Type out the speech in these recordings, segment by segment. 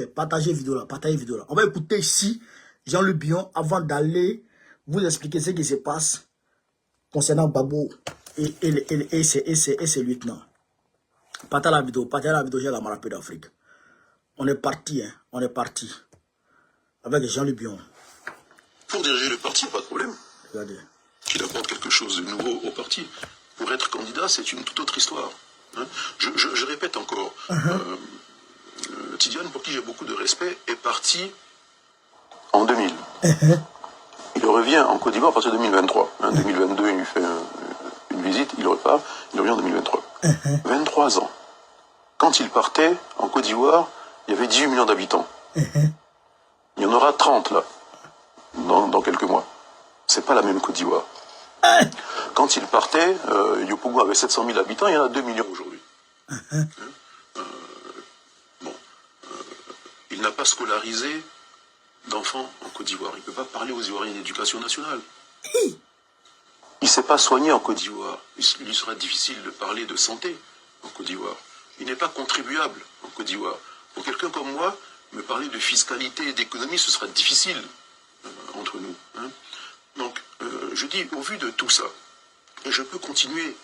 Partagez vidéo là, partagez vidéo là. On va écouter ici Jean-Luc Bion avant d'aller vous expliquer ce qui se passe concernant Babo et ses lieutenants. Partagez la vidéo, j'ai la marapé d'Afrique. On est parti, hein, on est parti. Avec Jean-Luc Bion. Pour diriger le parti, pas de problème. Regardez. Qu'il apporte quelque chose de nouveau au parti. Pour être candidat, c'est une toute autre histoire. Hein. Je répète encore. Tidiane, pour qui j'ai beaucoup de respect, est parti en 2000. Il revient en Côte d'Ivoire à partir de 2023. En 2022, il lui fait une visite, il repart, il revient en 2023. 23 ans. Quand il partait en Côte d'Ivoire, il y avait 18 millions d'habitants. Il y en aura 30 là, dans quelques mois. C'est pas la même Côte d'Ivoire. Quand il partait, Yopougon avait 700 000 habitants, il y en a 2 millions aujourd'hui. Il n'a pas scolarisé d'enfants en Côte d'Ivoire. Il ne peut pas parler aux Ivoiriens d'éducation nationale. Il ne s'est pas soigné en Côte d'Ivoire. Il lui sera difficile de parler de santé en Côte d'Ivoire. Il n'est pas contribuable en Côte d'Ivoire. Pour quelqu'un comme moi, me parler de fiscalité et d'économie, ce sera difficile entre nous. Hein. Donc, je dis, au vu de tout ça, et je peux continuer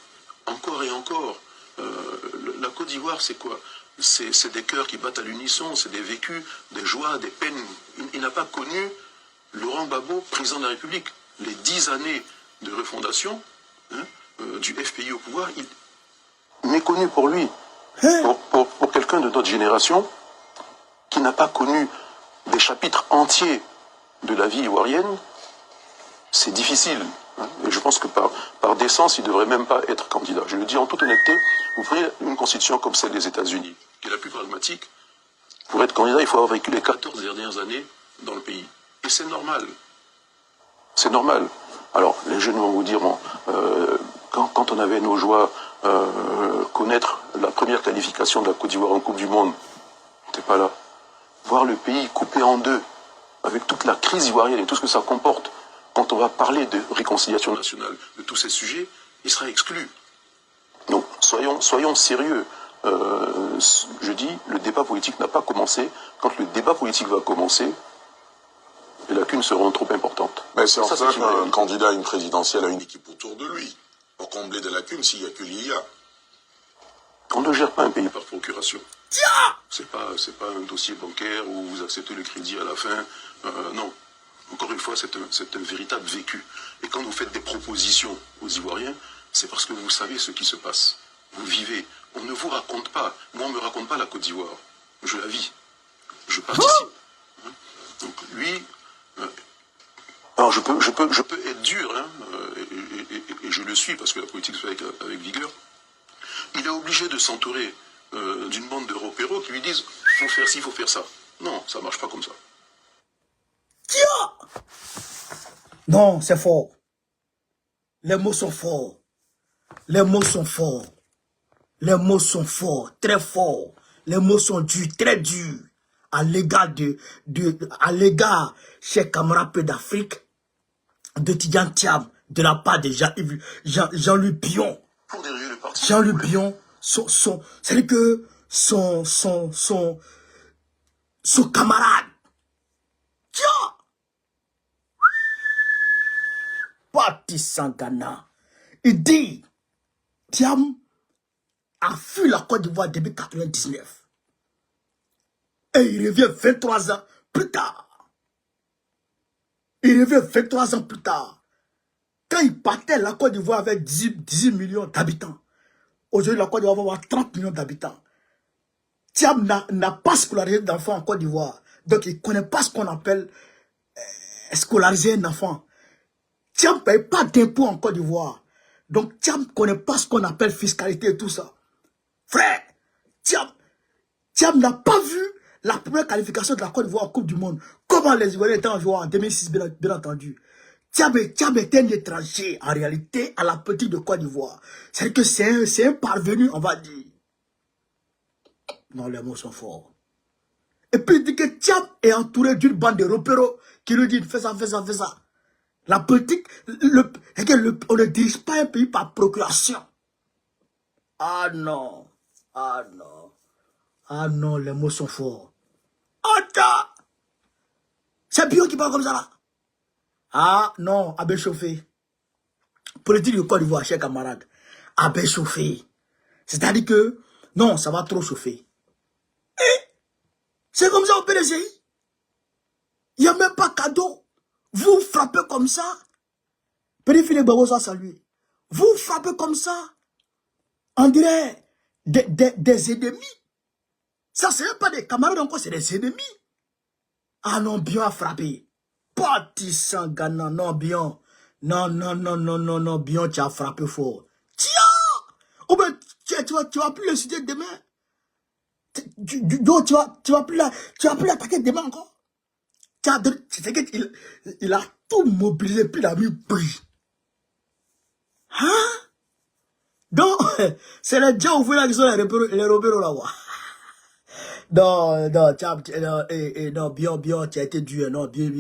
encore et encore, la Côte d'Ivoire, c'est quoi? C'est des cœurs qui battent à l'unisson, c'est des vécus, des joies, des peines. Il n'a pas connu Laurent Gbagbo, président de la République. Les 10 années de refondation du FPI au pouvoir, il n'est connu pour lui. Pour quelqu'un de notre génération qui n'a pas connu des chapitres entiers de la vie ivoirienne, c'est difficile. Et je pense que par décence, il ne devrait même pas être candidat. Je le dis en toute honnêteté, vous prenez une constitution comme celle des États-Unis, qui est la plus pragmatique. Pour être candidat, il faut avoir vécu les 14 dernières années dans le pays. Et c'est normal. C'est normal. Alors, les jeunes vont vous dire, bon, quand on avait nos joies, connaître la première qualification de la Côte d'Ivoire en Coupe du Monde, on n'était pas là. Voir le pays coupé en deux, avec toute la crise ivoirienne et tout ce que ça comporte, quand on va parler de réconciliation nationale, de tous ces sujets, il sera exclu. Donc, soyons sérieux. Je dis, le débat politique n'a pas commencé. Quand le débat politique va commencer, les lacunes seront trop importantes. Mais c'est en ça qu'un candidat à une présidentielle a une équipe autour de lui, pour combler des lacunes s'il n'y a que l'IA. On ne gère pas un pays par procuration. C'est pas un dossier bancaire où vous acceptez le crédit à la fin. Non. Encore une fois, c'est un véritable vécu. Et quand vous faites des propositions aux Ivoiriens, c'est parce que vous savez ce qui se passe. Vous vivez. On ne vous raconte pas. Moi, on ne me raconte pas la Côte d'Ivoire. Je la vis. Je participe. Donc lui... alors je peux être dur, hein, et je le suis parce que la politique se fait avec vigueur. Il est obligé de s'entourer d'une bande de repéros qui lui disent « faut faire ci, il faut faire ça ». Non, ça ne marche pas comme ça. Non, c'est fort. Les mots sont forts. Les mots sont forts. Les mots sont forts, très forts. Les mots sont durs, très durs. À l'égard chers camarades d'Afrique, de Tidiane Thiam, de la part de Jean-Luc Bion. Jean-Luc Bion, c'est-à-dire que son camarade. Tiens! Parti Sangana. Il dit, Thiam a fui la Côte d'Ivoire depuis 1999. Et il revient 23 ans plus tard. Il revient 23 ans plus tard. Quand il partait, la Côte d'Ivoire avait 18 millions d'habitants. Aujourd'hui, la Côte d'Ivoire va avoir 30 millions d'habitants. Thiam n'a pas scolarisé d'enfants en Côte d'Ivoire. Donc, il ne connaît pas ce qu'on appelle scolariser un enfant. Thiam ne paye pas d'impôts en Côte d'Ivoire. Donc, Thiam ne connaît pas ce qu'on appelle fiscalité et tout ça. Frère, Thiam n'a pas vu la première qualification de la Côte d'Ivoire en Coupe du Monde. Comment les Ivoiriens étaient en jouant en 2006, bien entendu. Thiam était un étranger, en réalité, à la politique de Côte d'Ivoire. C'est-à-dire que c'est un parvenu, on va dire. Non, les mots sont forts. Et puis il dit que Thiam est entouré d'une bande de repéros qui lui dit fais ça, fais ça, fais ça. La politique, on ne dirige pas un pays par procuration. Ah non, ah non, ah non, les mots sont forts. Ah qui parle comme ça là? Ah non, Abbé Chauffé. Politique du Côte d'Ivoire, chers camarades. Abbé Chauffé. C'est-à-dire que, non, ça va trop chauffer. C'est comme ça au PDCI. Il n'y a même pas cadeau. Vous frappez comme ça. Périphile Babo soit salué. Vous frappez comme ça. On dirait des ennemis. Ça, c'est même pas des camarades encore, c'est des ennemis. Ah non, bien à frapper. Parti sans Ghana, non, bien. Non, non, non, non, non, non, bien, tu as frappé fort. Tiens! Oh ben, tu vas plus le citer demain. Tu vas plus l'attaquer demain encore. Il a tout mobilisé, puis il a mis prix. Hein? Donc, c'est les gens où là qui sont les repéros là-bas. Non, non, bien, tu as été dur, non, bien.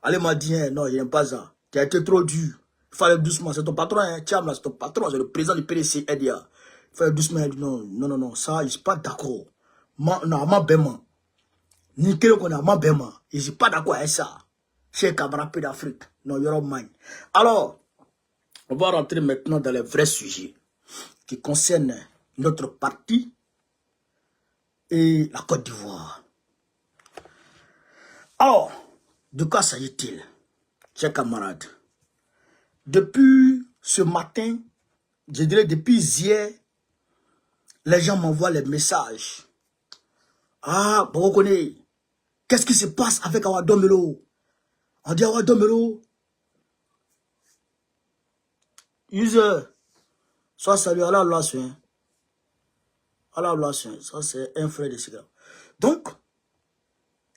Allez, m'a dit, non, il n'aime pas ça. Tu as été trop dur. Il fallait doucement, c'est ton patron, hein, Tiam, là, c'est ton patron, c'est le président du PDC, Edia. Il fallait doucement, non, ça, je ne suis pas d'accord. Non, ma bêma. Ni quel qu'on a, ma bêma. Je ne suis pas d'accord avec ça. Chez camarades d'Afrique. Non, you're mine. Alors, on va rentrer maintenant dans les vrais sujets qui concernent notre parti et la Côte d'Ivoire. Alors, de quoi s'agit-il, chers camarades? Depuis ce matin, je dirais depuis hier, les gens m'envoient les messages. Ah, vous reconnaissez, qu'est-ce qui se passe avec Awa Domelo? On dit Awa Domelo. User, soit salut à la relation. À la relation, ça c'est un frère de cigare. Donc,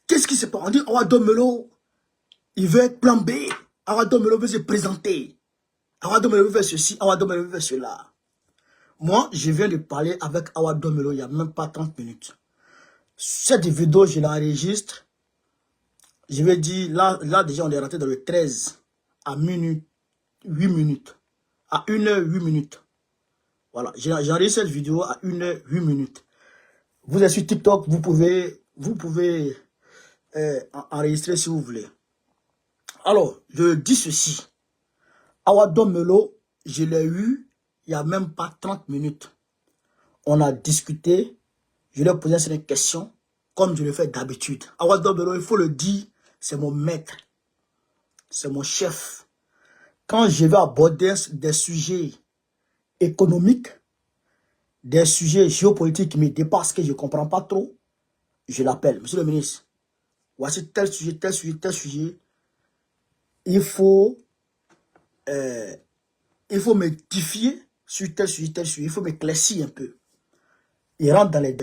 qu'est-ce qui se passe? On dit Awa Domelo, il veut être plan B. Awa Domelo veut se présenter. Awa Domelo veut faire ceci, Awa Domelo veut faire cela. Moi, je viens de parler avec Awa Domelo il n'y a même pas 30 minutes. Cette vidéo, je l'enregistre. Je vais dire, là déjà, on est rentré dans le 13 à minute, 8 minutes. À 1h, 8 minutes. Voilà, j'ai enregistré cette vidéo à 1h, 8 minutes. Vous êtes sur TikTok, vous pouvez enregistrer si vous voulez. Alors, je dis ceci. Awa Domelo, je l'ai eu il n'y a même pas 30 minutes. On a discuté. Je lui ai posé cette question comme je le fais d'habitude. Awa Domelo, il faut le dire, c'est mon maître. C'est mon chef. Quand je vais aborder des sujets économiques, des sujets géopolitiques qui me dépassent, que je ne comprends pas trop, je l'appelle. Monsieur le ministre, voici tel sujet, tel sujet, tel sujet. Il faut m'édifier sur tel sujet, tel sujet. Il faut m'éclaircir un peu. Il rentre dans les deux.